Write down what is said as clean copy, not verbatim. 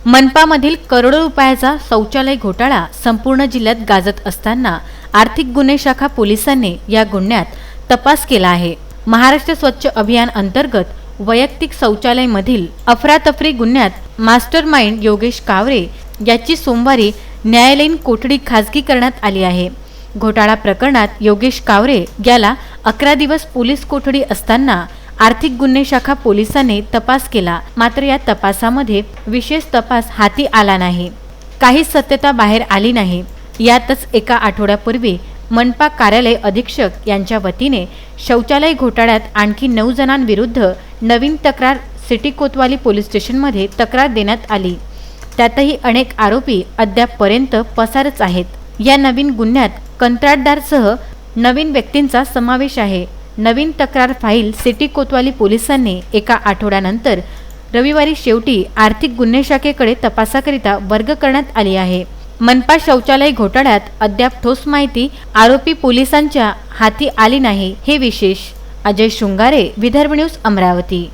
मनपामधील करोडो रुपयाचा शौचालय घोटाळा संपूर्ण जिल्ह्यात गाजत असताना आर्थिक गुन्हे शाखा पोलिसांनी या गुन्ह्यात तपास केला आहे। महाराष्ट्र स्वच्छ अभियान अंतर्गत वैयक्तिक शौचालयामधील अफरातफरी गुन्ह्यात मास्टरमाइंड योगेश कावरे याची सोमवारी न्यायालयीन कोठडी खासगी करण्यात आली आहे। घोटाळा प्रकरणात योगेश कावरे याला 11 दिवस पोलीस कोठडी असताना आर्थिक गुन्हे शाखा पोलिसांनी तपास केला, मात्र या तपासामध्ये विशेष तपास हाती आला नाही। काही सत्यता बाहेर आली नाही। यातच एका आठवड्यापूर्वी मनपा कार्यालय अधीक्षक यांच्या वतीने शौचालय घोटाळ्यात आणखी 9 जणांविरुद्ध नवीन तक्रार सिटी कोतवाली पोलीस स्टेशनमध्ये तक्रार देण्यात आली। त्यातही अनेक आरोपी अद्यापपर्यंत पसारच आहेत। या नवीन गुन्ह्यात कंत्राटदारसह नवीन व्यक्तींचा समावेश आहे। नवीन तक्रार फाईल सिटी कोतवाली पोलिसांनी एका आठवड्यानंतर रविवारी शेवटी आर्थिक गुन्हे शाखेकडे तपासाकरिता वर्ग करण्यात आली आहे। मनपा शौचालय घोटाळ्यात अद्याप ठोस माहिती आरोपी पोलिसांच्या हाती आली नाही, हे विशेष। अजय शृंगारे, विदर्भ न्यूज, अमरावती।